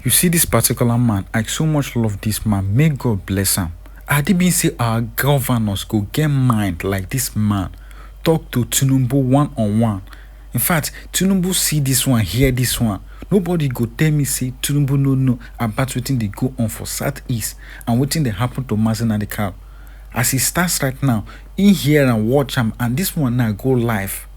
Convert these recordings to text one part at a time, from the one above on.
You see this particular man, I so much love this man. May God bless him. I didn't say our governors go get mind like this man. Talk to Tinubu one-on-one. In fact, Tinubu see this one, hear this one. Nobody go tell me say Tinubu no about wetin dey go on for Southeast and wetin dey happen to Mazen and the cow. As he starts right now, in here and watch him, and this one now go live.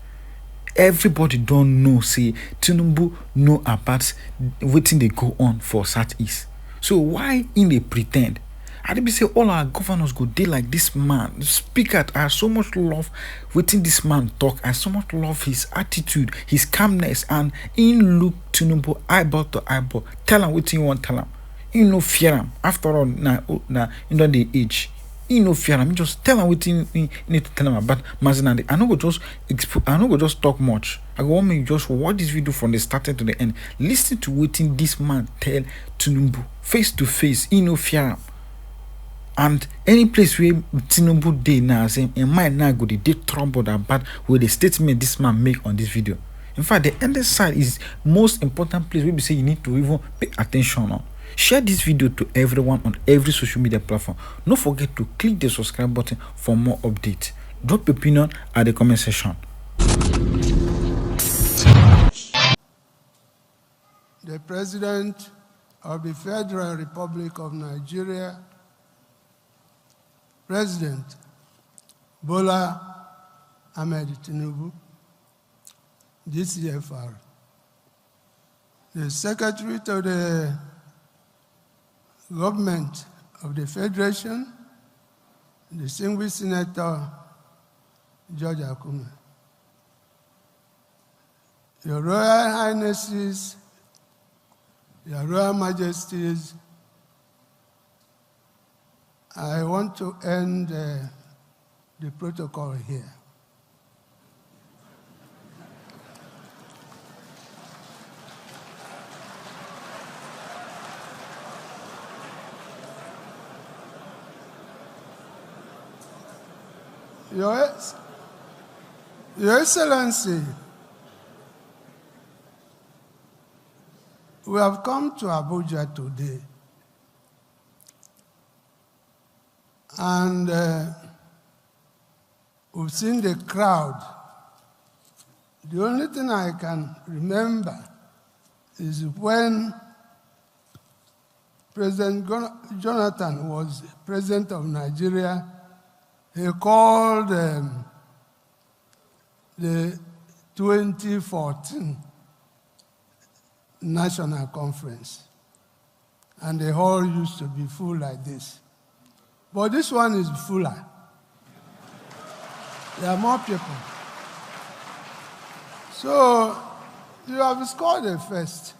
Everybody don't know say Tinubu know about wetin dey go on for Southeast. So why in dey pretend? I dey be say all our governors go dey like this man. Speak out. I so much love wetin this man talk. I so much love his attitude, his calmness, and in look Tinubu eyeball to eyeball. Tell him wetin you want tell him. You no fear him. After all, na you don dey age. You no fear him. Just tell him wetin you need to tell him about Mazen. I no go just talk much. I go want me just watch this video from the start to the end. Listen to wetin this man tell Tinubu face to face. You no fear him. And any place where Tinubu dey now, say in mind now go dey troubled about with the statement this man make on this video. In fact, the other side is most important place where we say you need to even pay attention on. Share this video to everyone on every social media platform. Don't forget to click the subscribe button for more updates. Drop your opinion at the comment section. The President of the Federal Republic of Nigeria, President Bola Ahmed Tinubu, DCFR, the Secretary to the Government of the Federation, distinguished Senator George Akume, Your Royal Highnesses, Your Royal Majesties, I want to end the protocol here. Your Excellency, we have come to Abuja today, and we've seen the crowd. The only thing I can remember is when President Jonathan was president of Nigeria, he called the 2014 National Conference, and the hall used to be full like this. But this one is fuller. There are more people. So you have scored a first.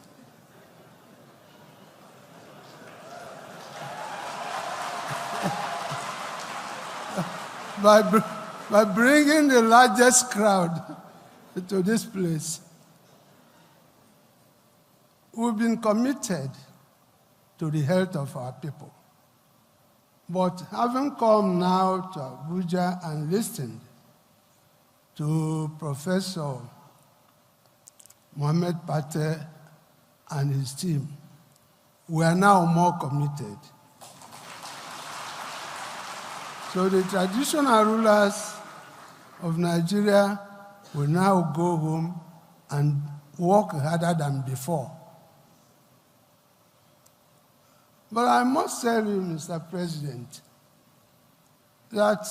by bringing the largest crowd to this place. We've been committed to the health of our people. But having come now to Abuja and listened to Professor Mohammed Pate and his team, we are now more committed. So the traditional rulers of Nigeria will now go home and work harder than before. But I must tell you, Mr. President, that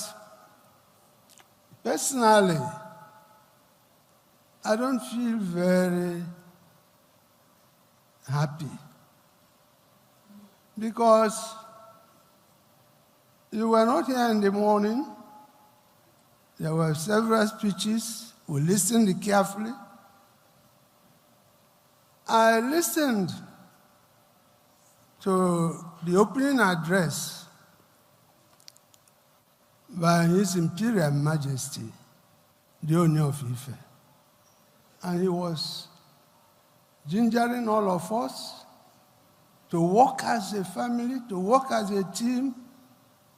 personally, I don't feel very happy because you were not here in the morning. There were several speeches. We listened carefully. I listened to the opening address by His Imperial Majesty, the Oni of Ife. And he was gingering all of us to work as a family, to work as a team,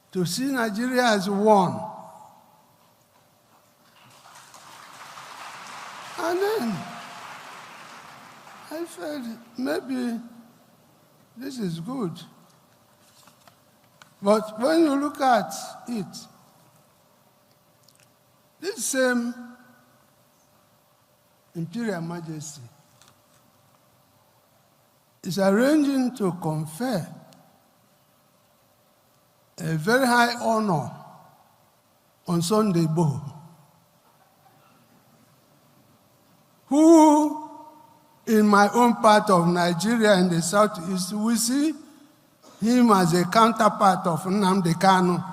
to see Nigeria as one. And then I felt maybe This is good. But when you look at it, this same Imperial Majesty is arranging to confer a very high honor on Sunday Igboho, who in my own part of Nigeria in the southeast, we see him as a counterpart of Nnamdi Kanu.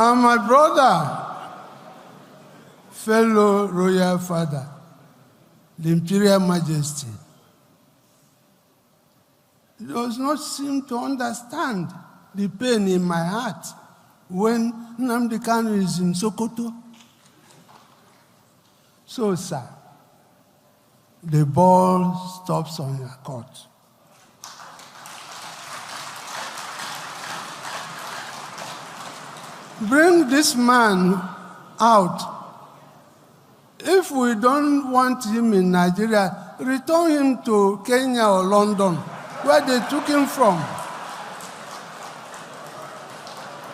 And my brother, fellow royal father, the Imperial Majesty, does not seem to understand the pain in my heart when Nnamdi Kanu is in Sokoto. So, sir, the ball stops on your court. Bring this man out. If we don't want him in Nigeria, return him to Kenya or London, where they took him from.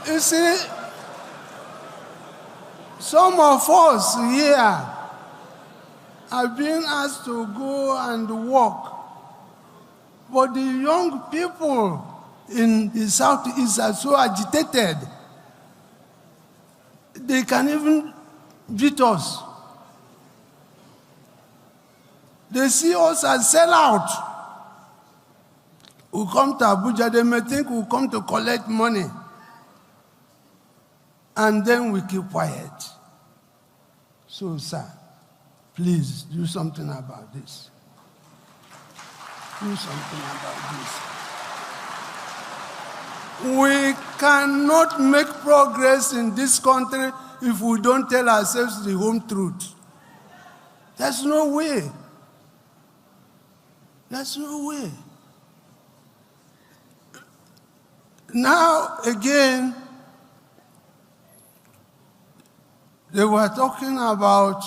You see, some of us here are being asked to go and work, but the young people in the Southeast are so agitated. They can even beat us. They see us as sellouts. We come to Abuja, they may think we come to collect money. And then we keep quiet. So, sir, please do something about this. Do something about this. We cannot make progress in this country if we don't tell ourselves the home truth. There's no way. There's no way. Now, again, they were talking about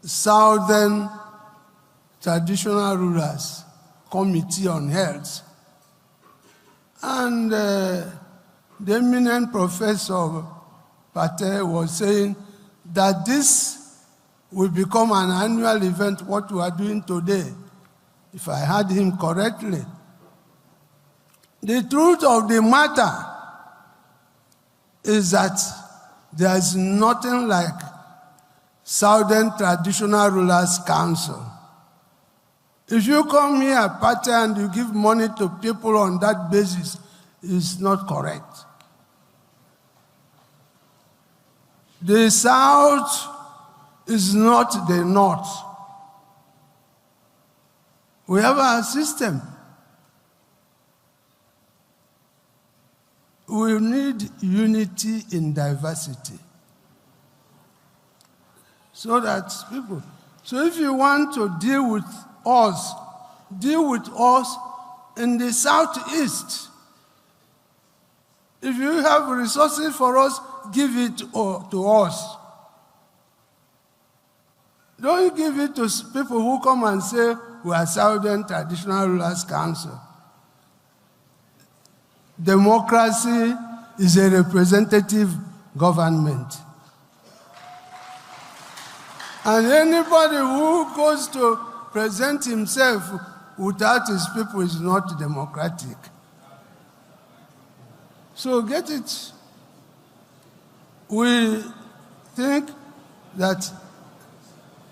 Southern Traditional Rulers Committee on Health. And the eminent professor Patel was saying that this will become an annual event, what we are doing today, if I heard him correctly. The truth of the matter is that there's nothing like Southern Traditional Rulers Council. If you come here at party and you give money to people on that basis, it's not correct. The South is not the North. We have our system. We need unity in diversity. So that people, so if you want to deal with us in the Southeast. If you have resources for us, give it to us. Don't give it to people who come and say, we are Southern Traditional Rulers Council. Democracy is a representative government. And anybody who goes to present himself without his people is not democratic. So get it. We think that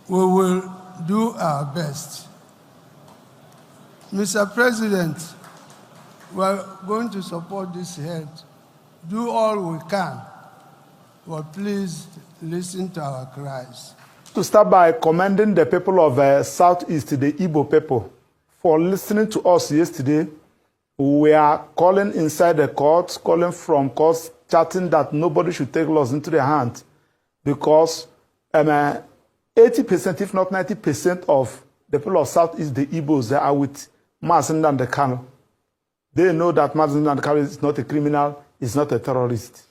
we will do our best. Mr. President, we are going to support this health. Do all we can, but please listen to our cries. To start by commending the people of Southeast, the Igbo people, for listening to us yesterday. We are calling inside the court, calling from courts, chatting that nobody should take laws into their hands because 80%, if not 90% of the people of Southeast, the Igbos, they are with Nnamdi Kanu. They know that Nnamdi Kanu is not a criminal, is not a terrorist.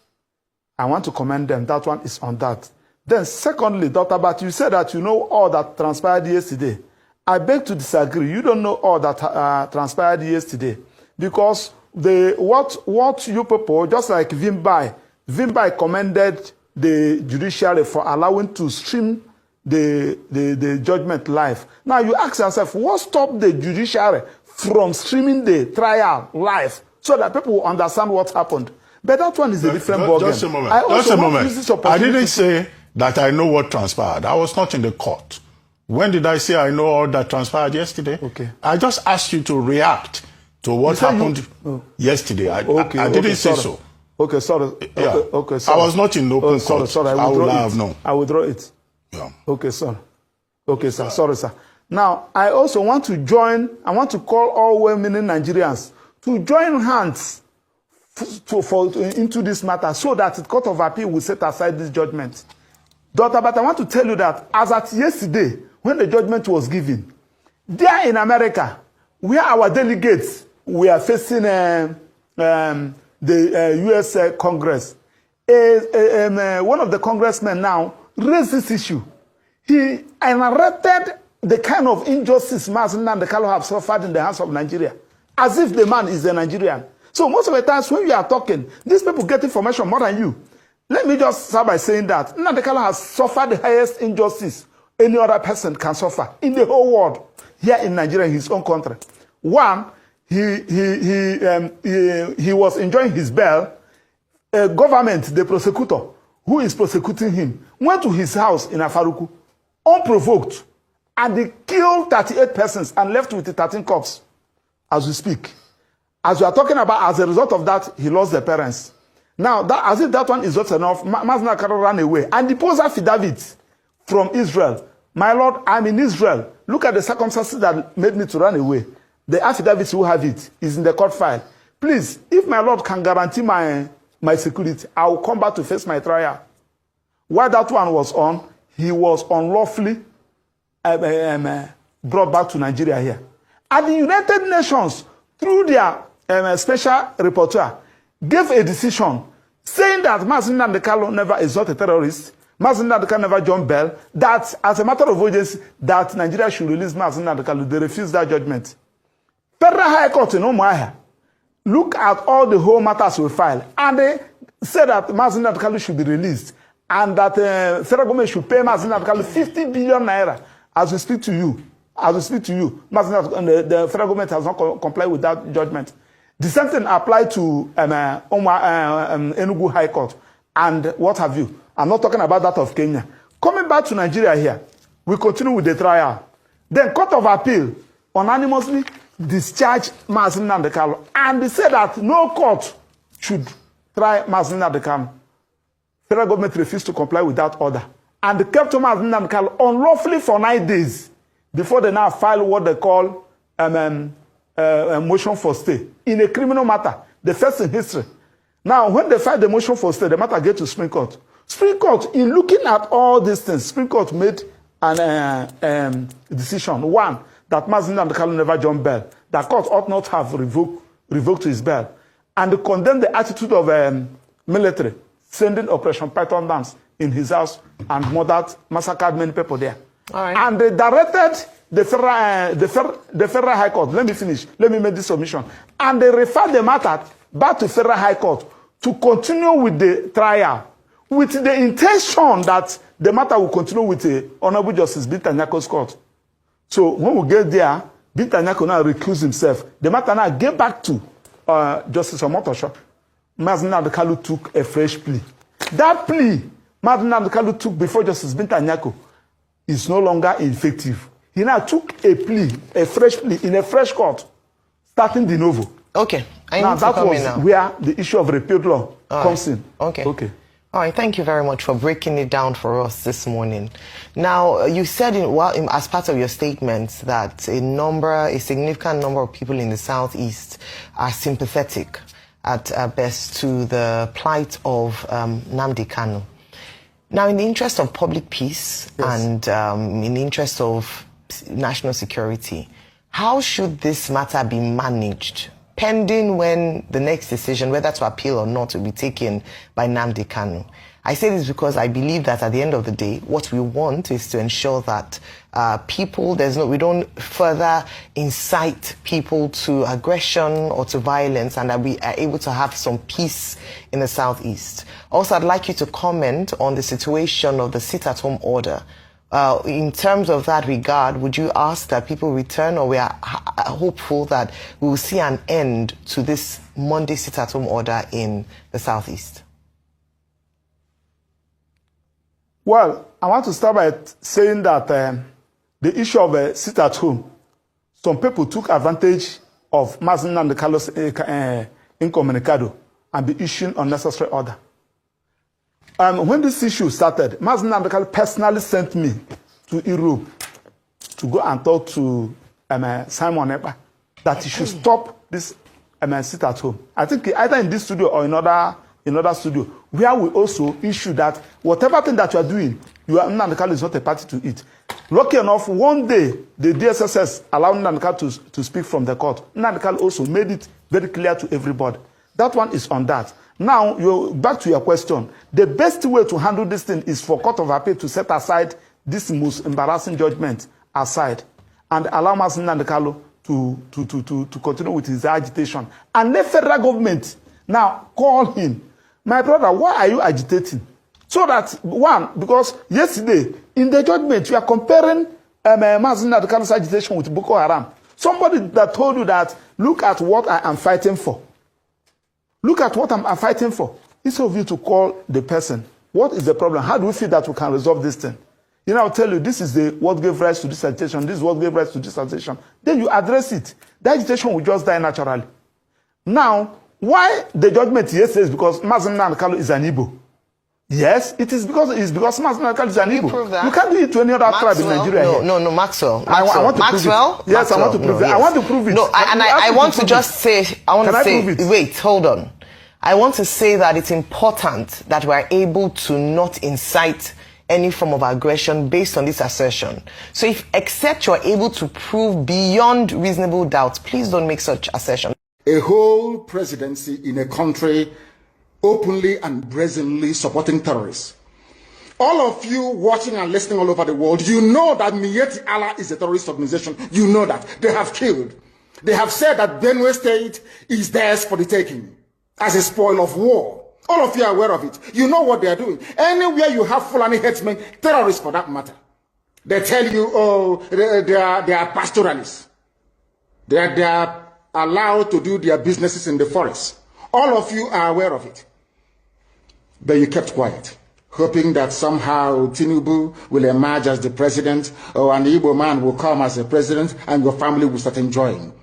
I want to commend them. That one is on that. Then secondly, Dr. Bat, you said that you know all that transpired yesterday. I beg to disagree. You don't know all that transpired yesterday. Because what you people, just like Vimbai commended the judiciary for allowing to stream the judgment live. Now you ask yourself, what stopped the judiciary from streaming the trial live so that people will understand what happened? But that one is a different ballgame. Just a moment. Just a moment. I didn't say that I know what transpired. I was not in the court. When did I say I know all that transpired yesterday? Okay. I just asked you to react to what happened yesterday. I didn't say so. Okay, sorry. Yeah. Okay, sorry. I was not in the open court. Sorry, I would have known. I withdraw it. Yeah. Okay, sir. Okay, sir. Sorry, sir. Now, I also want to join, I want to call all well-meaning Nigerians to join hands into this matter so that the Court of Appeal will set aside this judgment. Doctor, but I want to tell you that as at yesterday, when the judgment was given, there in America, where our delegates were facing the U.S. Congress, one of the congressmen now raised this issue. He narrated the kind of injustice Nnamdi Kanu have suffered in the hands of Nigeria, as if the man is a Nigerian. So most of the times when you are talking, these people get information more than you. Let me just start by saying that Nnamdi Kanu has suffered the highest injustice any other person can suffer in the whole world, here in Nigeria, in his own country. One, he was enjoying his bail. Government, the prosecutor, who is prosecuting him, went to his house in Afaruku, unprovoked, and they killed 38 persons and left with 13 corpses as we speak. As we are talking about, as a result of that, he lost the parents. Now, as if that one is not enough, Nnamdi Kanu ran away and deposed affidavits from Israel. My Lord, I'm in Israel. Look at the circumstances that made me to run away. The affidavits who have it is in the court file. Please, if my Lord can guarantee my security, I will come back to face my trial. While that one was on, he was unlawfully brought back to Nigeria here. And the United Nations, through their special rapporteur, gave a decision saying that Nnamdi Kanu never is not a terrorist, Nnamdi Kanu never jumped bail, that as a matter of urgency, that Nigeria should release Nnamdi Kanu. They refused that judgment. Federal High Court in Umuahia look at all the whole matters we filed, and they said that Nnamdi Kanu should be released, and that federal government should pay Nnamdi Kanu 50 billion naira. As we speak to you, the federal government has not complied with that judgment. The same thing applied to Enugu High Court and what have you. I'm not talking about that of Kenya. Coming back to Nigeria here, we continue with the trial. Then Court of Appeal unanimously discharged Nnamdi Kanu, and they said that no court should try Nnamdi Kanu. Federal government refused to comply with that order, and they kept Nnamdi Kanu unlawfully for 9 days before they now file what they call motion for stay in a criminal matter, the first in history. Now, when they filed the motion for stay, the matter gets to Supreme Court. Supreme Court, in looking at all these things, Supreme Court made an decision. One, that Nnamdi Kanu never jumped bail. The court ought not have revoked his bail. And they condemned the attitude of military, sending Operation Python dance in his house and massacred many people there. All right. And they directed the Federal High Court. Let me finish. Let me make this submission. And they referred the matter back to Federal High Court to continue with the trial, with the intention that the matter will continue with the Honorable Justice Binta Nyako's court. So when we get there, Binta Nyako now recused himself. The matter now get back to Justice Omotosho. Nnamdi Kanu took a fresh plea. That plea Nnamdi Kanu took before Justice Binta Nyako is no longer effective. He now took a plea, a fresh plea, in a fresh court, starting de novo. Okay. Now that was where the issue of repealed law comes in. Okay. Okay. All right, thank you very much for breaking it down for us this morning. Now, you said as part of your statement that a significant number of people in the Southeast are sympathetic at best to the plight of Nnamdi Kanu. Now, in the interest of public peace and in the interest of national security, how should this matter be managed, pending when the next decision, whether to appeal or not, will be taken by Nnamdi Kanu? I say this because I believe that at the end of the day, what we want is to ensure that we don't further incite people to aggression or to violence, and that we are able to have some peace in the Southeast. Also, I'd like you to comment on the situation of the sit-at-home order. In terms of that regard, would you ask that people return, or we are hopeful that we will see an end to this Monday sit-at-home order in the Southeast? Well, I want to start by saying that the issue of sit-at-home, some people took advantage of Mazen and the Carlos incommunicado and be issuing unnecessary order. When this issue started, Mazen Nnamdi personally sent me to Europe to go and talk to Simon Ekpa that he should stop this sit-at-home. I think either in this studio or in another studio, where we also issue that whatever thing that you are doing, Nnamdi is not a party to it. Lucky enough, one day, the DSSS allowed Nnamdi to speak from the court. Nnamdi also made it very clear to everybody. That one is on that. Now, back to your question. The best way to handle this thing is for Court of Appeal to set aside this most embarrassing judgment aside and allow Mazen Nnamdi to continue with his agitation. And let federal government now call him. My brother, why are you agitating? So that, one, because yesterday, in the judgment, you are comparing Mazen Nnamdi's agitation with Boko Haram. Somebody that told you that, look at what I am fighting for. Look at what I'm fighting for. Instead of you to call the person, what is the problem? How do we feel that we can resolve this thing? You know, I'll tell you, this is what gave rise to this agitation, this is what gave rise to this agitation. Then you address it. The agitation will just die naturally. Now, why the judgment yesterday is because Mazen Nnamdi is an Igbo. Yes, it is because Mazen Nnamdi is an Igbo. You can't do it to any other tribe in Nigeria. No, Maxwell. I want to prove it. Yes, I want to prove it. I want to prove it. No, I want to just say, wait, hold on. I want to say that it's important that we're able to not incite any form of aggression based on this assertion. So except you're able to prove beyond reasonable doubt, please don't make such assertion. A whole presidency in a country openly and brazenly supporting terrorists. All of you watching and listening all over the world, you know that Miyetti Allah is a terrorist organization. You know that. They have killed. They have said that Benue State is theirs for the taking as a spoil of war. All of you are aware of it. You know what they are doing. Anywhere you have Fulani headsmen, terrorists for that matter, they tell you, oh, they are pastoralists. They are allowed to do their businesses in the forest. All of you are aware of it. But you kept quiet, hoping that somehow Tinubu will emerge as the president, or an Igbo man will come as the president, and your family will start enjoying.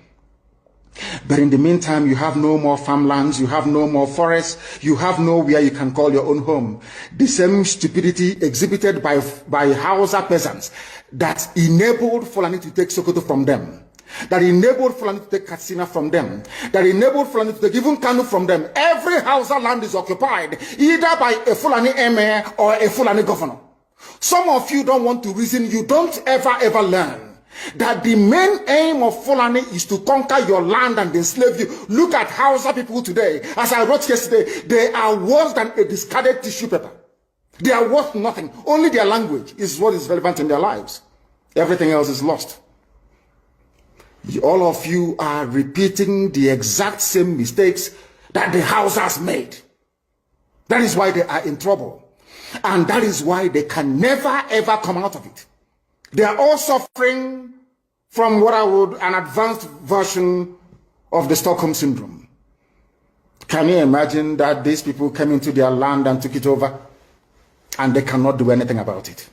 But in the meantime, you have no more farmlands, you have no more forests, you have nowhere you can call your own home. The same stupidity exhibited by Hausa peasants that enabled Fulani to take Sokoto from them, that enabled Fulani to take Katsina from them, that enabled Fulani to take even Kanu from them. Every Hausa land is occupied either by a Fulani emir or a Fulani governor. Some of you don't want to reason, you don't ever learn that the main aim of Fulani is to conquer your land and enslave you. Look at Hausa people today. As I wrote yesterday, they are worse than a discarded tissue paper. They are worth nothing. Only their language is what is relevant in their lives. Everything else is lost. All of you are repeating the exact same mistakes that the Hausas made. That is why they are in trouble. And that is why they can never ever come out of it. They are all suffering from an advanced version of the Stockholm Syndrome. Can you imagine that these people came into their land and took it over and they cannot do anything about it?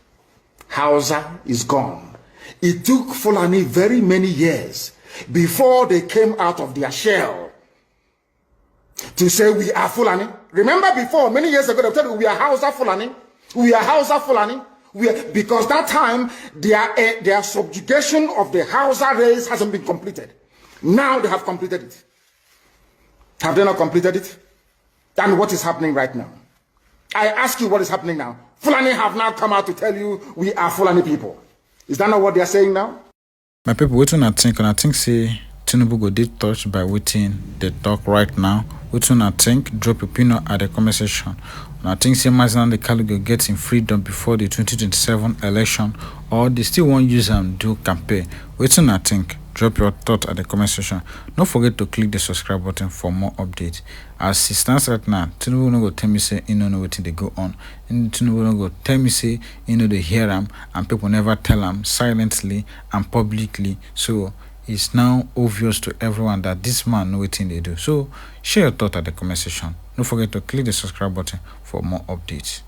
Hausa is gone. It took Fulani very many years before they came out of their shell. to say we are Fulani. Remember before, many years ago, they told you we are Hausa Fulani. We are Hausa Fulani. Because that time, their subjugation of the Hausa race hasn't been completed. Now they have completed it. Have they not completed it? And what is happening right now? I ask you what is happening now. Fulani have now come out to tell you we are Fulani people. Is that not what they are saying now? My people, what I think say Tinubu go did touched by waiting the talk right now. What I think, drop your opinion at the comment section. And I think say Nnamdi Kanu go get in freedom before the 2027 election, or they still won't use and do campaign. What I think, drop your thought at the comment section. Don't forget to click the subscribe button for more updates. As it stands right now, Tinubu no go tell me say you know what they go on. And Tinubu no go tell me say you know they hear him, and people never tell him silently and publicly. So it's now obvious to everyone that this man know what they do. So share your thought at the comment section. Don't forget to click the subscribe button for more updates.